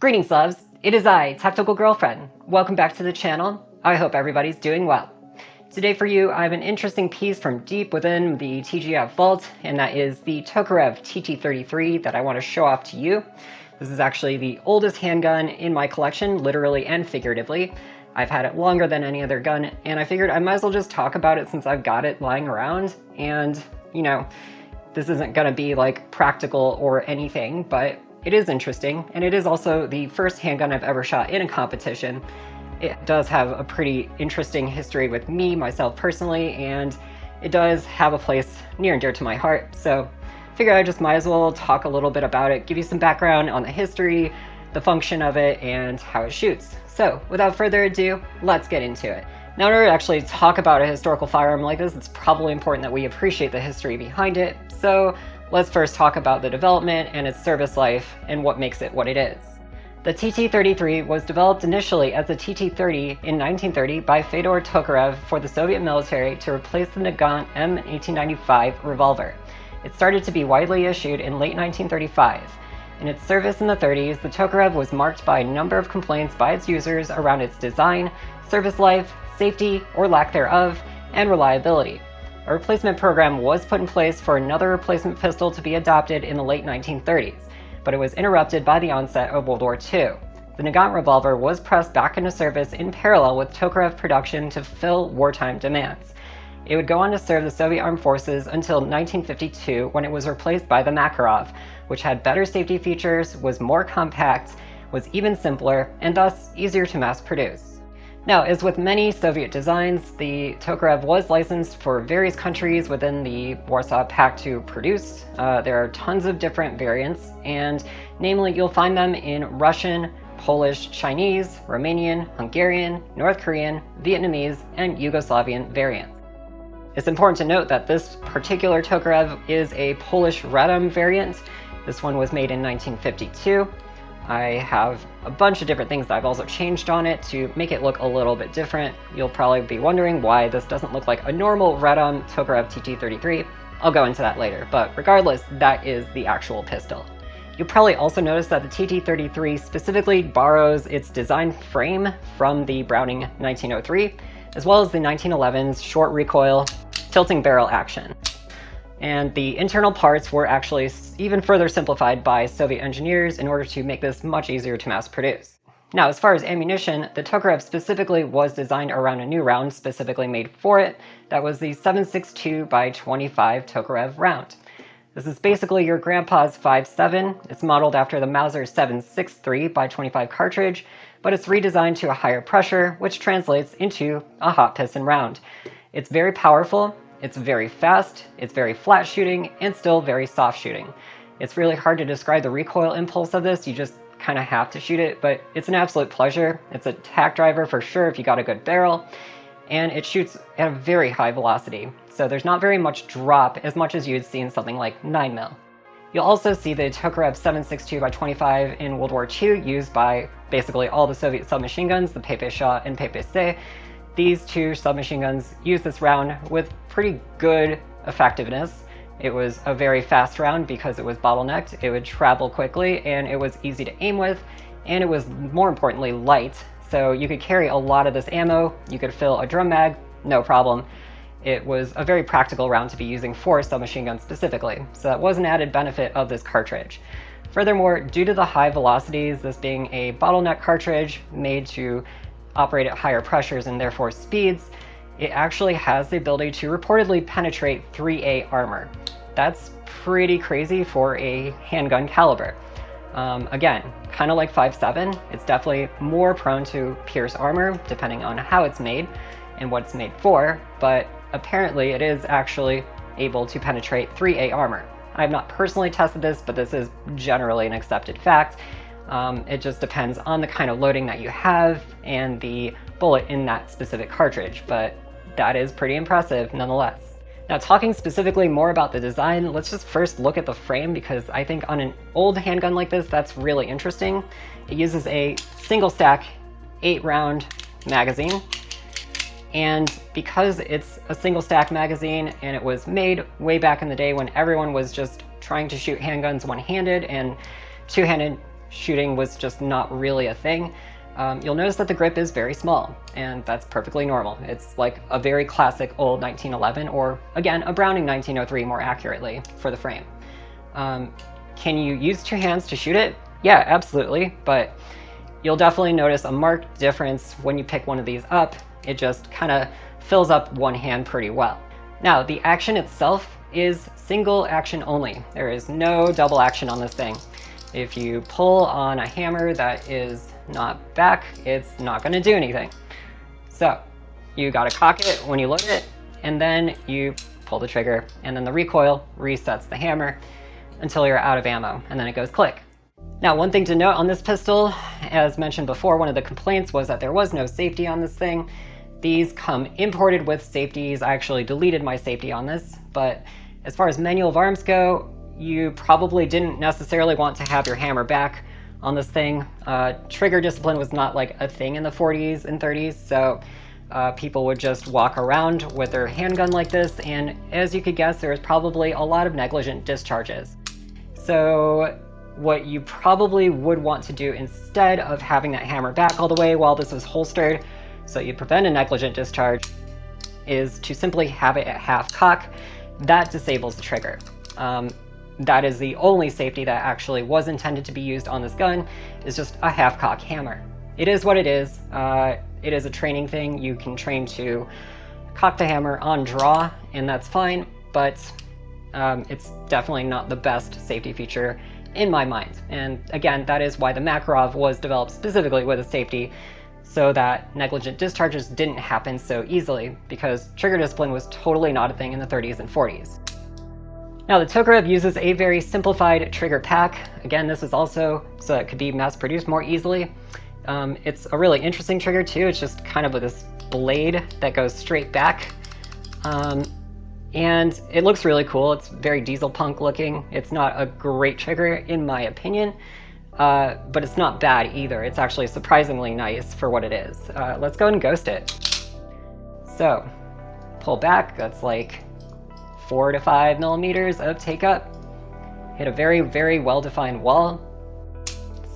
Greetings, loves. It is I, Tactical Girlfriend. Welcome back to the channel. I hope everybody's doing well. Today for you, I have an interesting piece from deep within the TGF vault, and that is the Tokarev TT-33 that I want to show off to you. This is actually the oldest handgun in my collection, literally and figuratively. I've had it longer than any other gun, and I figured I might as well just talk about it since I've got it lying around. And, you know, this isn't going to be like practical or anything, but it is interesting, and it is also the first handgun I've ever shot in a competition. It does have a pretty interesting history with me, myself personally, and it does have a place near and dear to my heart. So I figured I just might as well talk a little bit about it, give you some background on the history, the function of it, and how it shoots. So without further ado, let's get into it. Now, in order to actually talk about a historical firearm like this, it's probably important that we appreciate the history behind it. So let's first talk about the development and its service life and what makes it what it is. The TT-33 was developed initially as a TT-30 in 1930 by Fyodor Tokarev for the Soviet military to replace the Nagant M1895 revolver. It started to be widely issued in late 1935. In its service in the 30s, the Tokarev was marked by a number of complaints by its users around its design, service life, safety or lack thereof, and reliability. A replacement program was put in place for another replacement pistol to be adopted in the late 1930s, but it was interrupted by the onset of World War II. The Nagant revolver was pressed back into service in parallel with Tokarev production to fill wartime demands. It would go on to serve the Soviet Armed Forces until 1952, when it was replaced by the Makarov, which had better safety features, was more compact, was even simpler, and thus easier to mass produce. Now, as with many Soviet designs, the Tokarev was licensed for various countries within the Warsaw Pact to produce. There are tons of different variants, and namely you'll find them in Russian, Polish, Chinese, Romanian, Hungarian, North Korean, Vietnamese, and Yugoslavian variants. It's important to note that this particular Tokarev is a Polish Radom variant. This one was made in 1952. I have a bunch of different things that I've also changed on it to make it look a little bit different. You'll probably be wondering why this doesn't look like a normal Radom Tokarev TT-33. I'll go into that later, but regardless, that is the actual pistol. You'll probably also notice that the TT-33 specifically borrows its design frame from the Browning 1903, as well as the 1911's short recoil tilting barrel action. And the internal parts were actually even further simplified by Soviet engineers in order to make this much easier to mass produce. Now, as far as ammunition, the Tokarev specifically was designed around a new round specifically made for it. That was the 7.62 by 25 Tokarev round. This is basically your grandpa's 5.7. It's modeled after the Mauser 7.63 by 25 cartridge, but it's redesigned to a higher pressure, which translates into a hot piston round. It's very powerful. It's very fast, it's very flat shooting, and still very soft shooting. It's really hard to describe the recoil impulse of this, you just kind of have to shoot it, but it's an absolute pleasure. It's a tack driver for sure if you got a good barrel, and it shoots at a very high velocity, so there's not very much drop as much as you'd see in something like 9mm. You'll also see the Tokarev 7.62 by 25 in World War II used by basically all the Soviet submachine guns, the PPSH and PPC. These two submachine guns used this round with pretty good effectiveness. It was a very fast round because it was bottlenecked, it would travel quickly, and it was easy to aim with, and it was more importantly light. So you could carry a lot of this ammo, you could fill a drum mag, no problem. It was a very practical round to be using for submachine guns specifically, so that was an added benefit of this cartridge. Furthermore, due to the high velocities, this being a bottleneck cartridge made to operate at higher pressures and therefore speeds, it actually has the ability to reportedly penetrate 3A armor. That's pretty crazy for a handgun caliber. Again, kind of like 5.7, it's definitely more prone to pierce armor depending on how it's made and what it's made for, but apparently it is actually able to penetrate 3A armor. I have not personally tested this, but this is generally an accepted fact. It just depends on the kind of loading that you have and the bullet in that specific cartridge, but that is pretty impressive nonetheless. Now, talking specifically more about the design, let's just first look at the frame, because I think on an old handgun like this, that's really interesting. It uses a single stack 8-round magazine, and because it's a single stack magazine and it was made way back in the day when everyone was just trying to shoot handguns one-handed and two-handed shooting was just not really a thing, you'll notice that the grip is very small, and that's perfectly normal. It's like a very classic old 1911, or again, a Browning 1903 more accurately for the frame. Can you use two hands to shoot it? Yeah, absolutely, but you'll definitely notice a marked difference when you pick one of these up. It just kind of fills up one hand pretty well. Now, the action itself is single action only. There is no double action on this thing. If you pull on a hammer that is not back, it's not going to do anything. So you got to cock it when you load it, and then you pull the trigger, and then the recoil resets the hammer until you're out of ammo, and then it goes click. Now, one thing to note on this pistol, as mentioned before, one of the complaints was that there was no safety on this thing. These come imported with safeties. I actually deleted my safety on this, but as far as manual of arms go, you probably didn't necessarily want to have your hammer back on this thing. Trigger discipline was not like a thing in the 40s and 30s, so people would just walk around with their handgun like this, and as you could guess, there was probably a lot of negligent discharges. So what you probably would want to do instead of having that hammer back all the way while this was holstered, so you prevent a negligent discharge, is to simply have it at half cock. That disables the trigger. That is the only safety that actually was intended to be used on this gun, is just a half cock hammer. It is what it is. It is a training thing. You can train to cock the hammer on draw, and that's fine, but it's definitely not the best safety feature in my mind. And again, that is why the Makarov was developed specifically with a safety, so that negligent discharges didn't happen so easily, because trigger discipline was totally not a thing in the 30s and 40s. Now, the Tokarev uses a very simplified trigger pack. Again, this is also so it could be mass produced more easily. It's a really interesting trigger too. It's just kind of with this blade that goes straight back. And it looks really cool. It's very diesel punk looking. It's not a great trigger in my opinion, but it's not bad either. It's actually surprisingly nice for what it is. Let's go ahead and ghost it. So, pull back, that's like 4 to 5 millimeters of take up. Hit a very, very well-defined wall.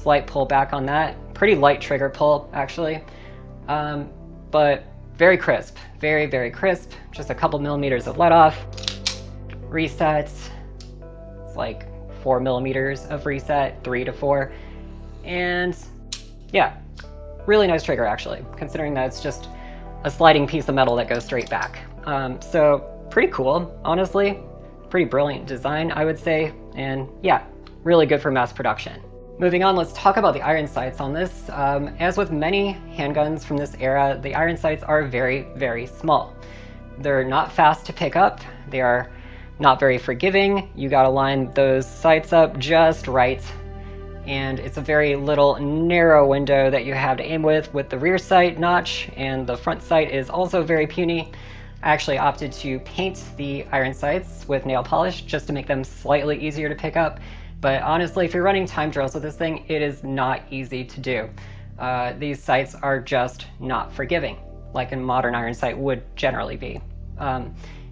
Slight pull back on that. Pretty light trigger pull, actually. But very crisp, very, very crisp. Just a couple millimeters of let off. Reset. It's like 4 millimeters of reset, 3 to 4. And yeah, really nice trigger actually, considering that it's just a sliding piece of metal that goes straight back. So pretty cool, honestly. Pretty brilliant design, I would say. And yeah, really good for mass production. Moving on, let's talk about the iron sights on this. As with many handguns from this era, the iron sights are very, very small. They're not fast to pick up. They are not very forgiving. You gotta line those sights up just right. And it's a very little narrow window that you have to aim with the rear sight notch, and the front sight is also very puny. I actually opted to paint the iron sights with nail polish just to make them slightly easier to pick up. But honestly, if you're running time drills with this thing, it is not easy to do. These sights are just not forgiving, like a modern iron sight would generally be.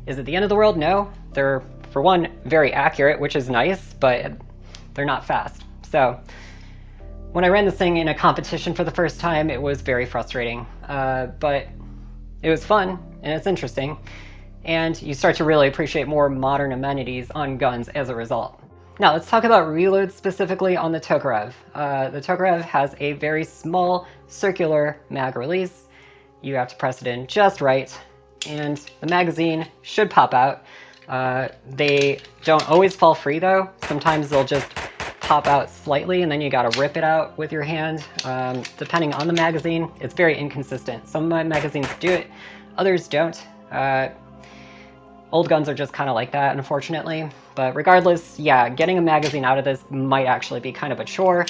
Is it the end of the world? No. They're, for one, very accurate, which is nice, but they're not fast. So when I ran this thing in a competition for the first time, it was very frustrating. But it was fun, and it's interesting. And you start to really appreciate more modern amenities on guns as a result. Now let's talk about reloads specifically on the Tokarev. The Tokarev has a very small circular mag release. You have to press it in just right, and the magazine should pop out. They don't always fall free though. Sometimes they'll just pop out slightly and then you gotta rip it out with your hand. Depending on the magazine, it's very inconsistent. Some of my magazines do it, others don't. Old guns are just kind of like that, unfortunately. But regardless, yeah, getting a magazine out of this might actually be kind of a chore.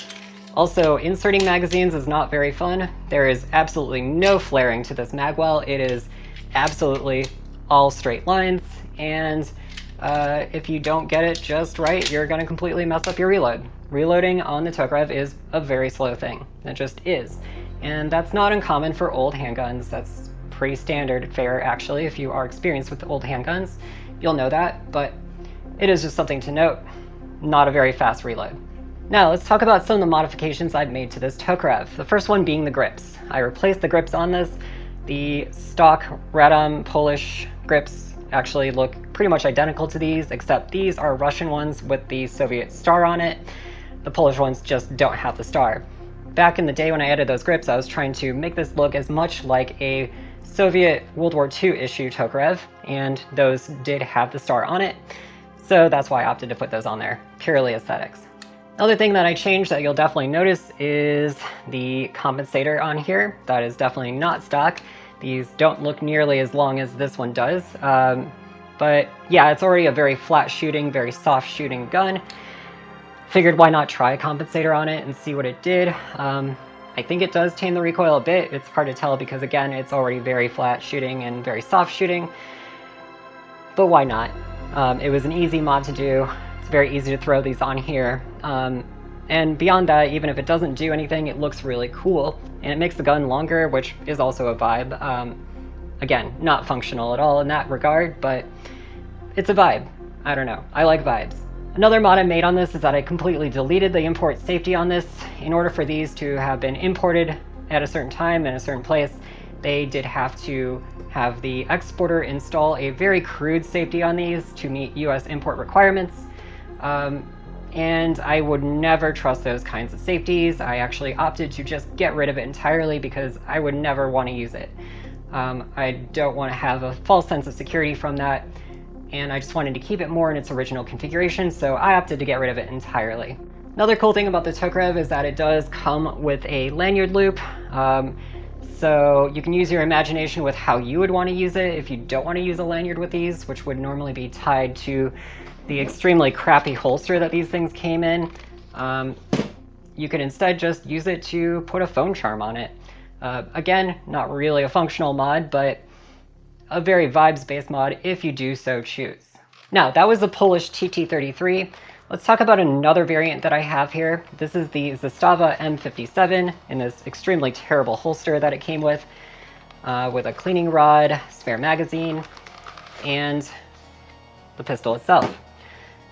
Also, inserting magazines is not very fun. There is absolutely no flaring to this magwell. It is absolutely all straight lines, and if you don't get it just right, you're going to completely mess up your reload. Reloading on the Tokarev is a very slow thing. It just is. And that's not uncommon for old handguns. That's pretty standard fare, actually. If you are experienced with old handguns, you'll know that, but it is just something to note. Not a very fast reload. Now let's talk about some of the modifications I've made to this Tokarev. The first one being the grips. I replaced the grips on this. The stock Radom Polish grips actually look pretty much identical to these, except these are Russian ones with the Soviet star on it. The Polish ones just don't have the star. Back in the day when I added those grips, I was trying to make this look as much like a Soviet World War II issue Tokarev, and those did have the star on it. So that's why I opted to put those on there, purely aesthetics. Another thing that I changed that you'll definitely notice is the compensator on here. That is definitely not stock. These don't look nearly as long as this one does. But yeah, it's already a very flat shooting, very soft shooting gun. Figured why not try a compensator on it and see what it did. I think it does tame the recoil a bit. It's hard to tell because again, it's already very flat shooting and very soft shooting. But why not? It was an easy mod to do. It's very easy to throw these on here. And beyond that, even if it doesn't do anything, it looks really cool. And it makes the gun longer, which is also a vibe. Again, not functional at all in that regard, but it's a vibe. I don't know. I like vibes. Another mod I made on this is that I completely deleted the import safety on this. In order for these to have been imported at a certain time in a certain place, they did have to have the exporter install a very crude safety on these to meet US import requirements. And I would never trust those kinds of safeties. I actually opted to just get rid of it entirely because I would never want to use it. I don't want to have a false sense of security from that, and I just wanted to keep it more in its original configuration, so I opted to get rid of it entirely. Another cool thing about the Tokarev is that it does come with a lanyard loop. So you can use your imagination with how you would want to use it if you don't want to use a lanyard with these, which would normally be tied to the extremely crappy holster that these things came in. You could instead just use it to put a phone charm on it. Again, not really a functional mod, but a very vibes-based mod if you do so choose. Now, that was the Polish TT-33. Let's talk about another variant that I have here. This is the Zastava M57 in this extremely terrible holster that it came with a cleaning rod, spare magazine, and the pistol itself.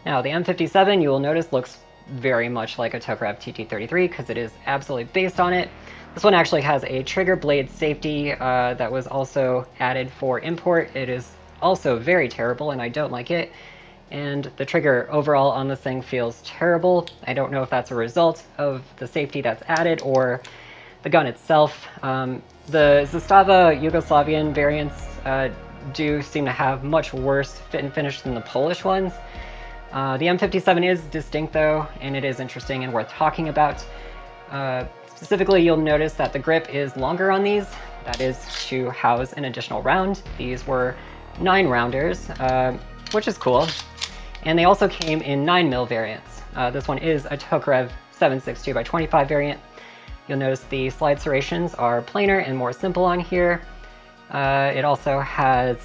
Now, the M57, you will notice, looks very much like a Tokarev TT-33 because it is absolutely based on it. This one actually has a trigger blade safety that was also added for import. It is also very terrible and I don't like it. And the trigger overall on this thing feels terrible. I don't know if that's a result of the safety that's added or the gun itself. The Zastava Yugoslavian variants do seem to have much worse fit and finish than the Polish ones. The M57 is distinct though, and it is interesting and worth talking about. Specifically, you'll notice that the grip is longer on these. That is to house an additional round. These were 9-rounders, which is cool. And they also came in 9mm variants. This one is a Tokarev 7.62x25 variant. You'll notice the slide serrations are plainer and more simple on here. It also has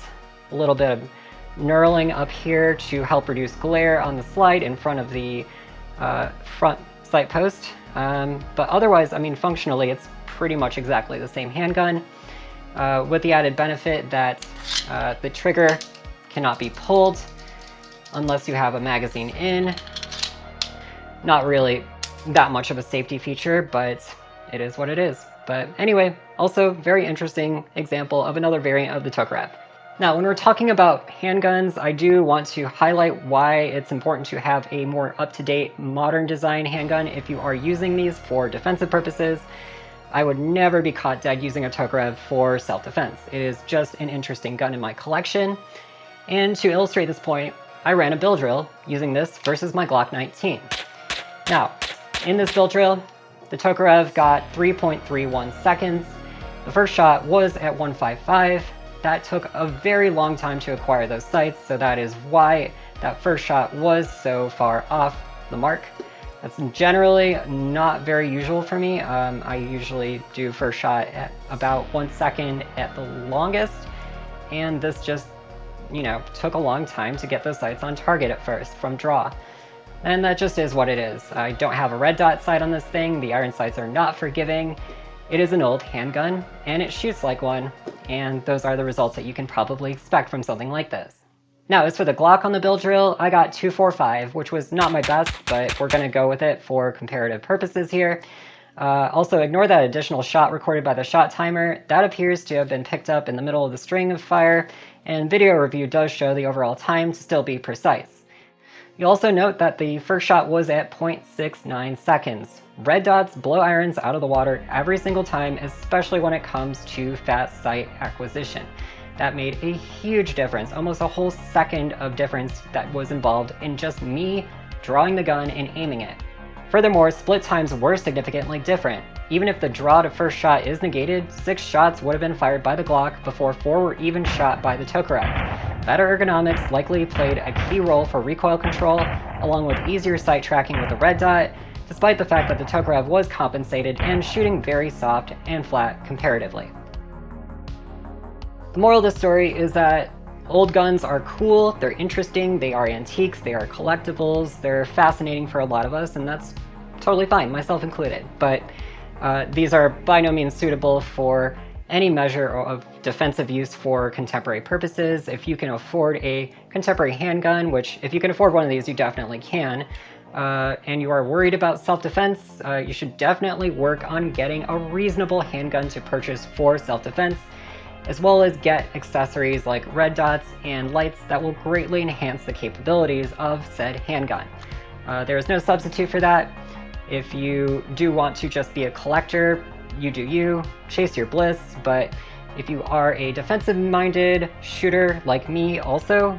a little bit of knurling up here to help reduce glare on the slide in front of the front sight post. But otherwise, I mean, functionally, it's pretty much exactly the same handgun, with the added benefit that the trigger cannot be pulled unless you have a magazine in. Not really that much of a safety feature, but it is what it is. But anyway, also very interesting example of another variant of the Tokarev. Now, when we're talking about handguns, I do want to highlight why it's important to have a more up-to-date, modern design handgun if you are using these for defensive purposes. I would never be caught dead using a Tokarev for self-defense. It is just an interesting gun in my collection. And to illustrate this point, I ran a bill drill using this versus my Glock 19. Now, in this bill drill, the Tokarev got 3.31 seconds. The first shot was at 155. That took a very long time to acquire those sights, so that is why that first shot was so far off the mark. That's generally not very usual for me. I usually do first shot at about 1 second at the longest, and this just, you know, took a long time to get those sights on target at first from draw. And that just is what it is. I don't have a red dot sight on this thing. The iron sights are not forgiving. It is an old handgun, and it shoots like one, and those are the results that you can probably expect from something like this. Now, as for the Glock on the bill drill, I got 245, which was not my best, but we're going to go with it for comparative purposes here. Also, ignore that additional shot recorded by the shot timer. That appears to have been picked up in the middle of the string of fire, and video review does show the overall time to still be precise. You'll also note that the first shot was at 0.69 seconds. Red dots blow irons out of the water every single time, especially when it comes to fast sight acquisition. That made a huge difference, almost a whole second of difference that was involved in just me drawing the gun and aiming it. Furthermore, split times were significantly different. Even if the draw to first shot is negated, 6 shots would have been fired by the Glock before 4 were even shot by the Tokarev. Better ergonomics likely played a key role for recoil control, along with easier sight tracking with the red dot, despite the fact that the Tokarev was compensated and shooting very soft and flat comparatively. The moral of the story is that old guns are cool, they're interesting, they are antiques, they are collectibles, they're fascinating for a lot of us, and that's totally fine, myself included. But these are by no means suitable for any measure of defensive use for contemporary purposes. If you can afford a contemporary handgun, which if you can afford one of these, you definitely can, and you are worried about self-defense, you should definitely work on getting a reasonable handgun to purchase for self-defense, as well as get accessories like red dots and lights that will greatly enhance the capabilities of said handgun. There is no substitute for that. If you do want to just be a collector, you do you, chase your bliss, but if you are a defensive-minded shooter like me also,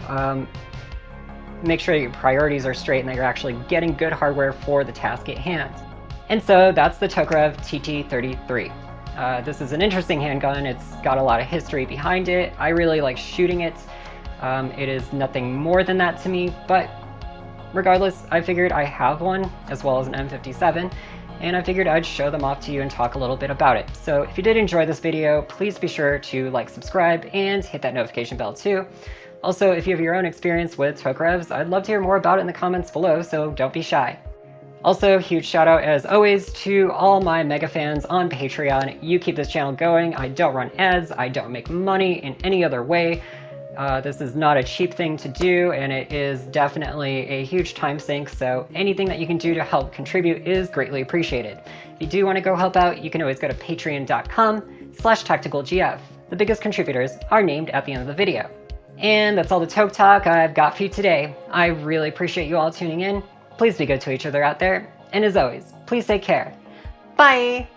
make sure your priorities are straight and that you're actually getting good hardware for the task at hand. And so that's the Tokarev TT-33. This is an interesting handgun. It's got a lot of history behind it. I really like shooting it. It is nothing more than that to me, but regardless, I figured I have one, as well as an M57, and I figured I'd show them off to you and talk a little bit about it. So if you did enjoy this video, please be sure to like, subscribe, and hit that notification bell too. Also, if you have your own experience with Tokarevs, I'd love to hear more about it in the comments below, so don't be shy. Also, huge shout out as always to all my mega fans on Patreon. You keep this channel going. I don't run ads, I don't make money in any other way. This is not a cheap thing to do, and it is definitely a huge time sink, so anything that you can do to help contribute is greatly appreciated. If you do want to go help out, you can always go to patreon.com/tacticalgf. The biggest contributors are named at the end of the video. And that's all the Toke Talk I've got for you today. I really appreciate you all tuning in. Please be good to each other out there, and as always, please take care. Bye!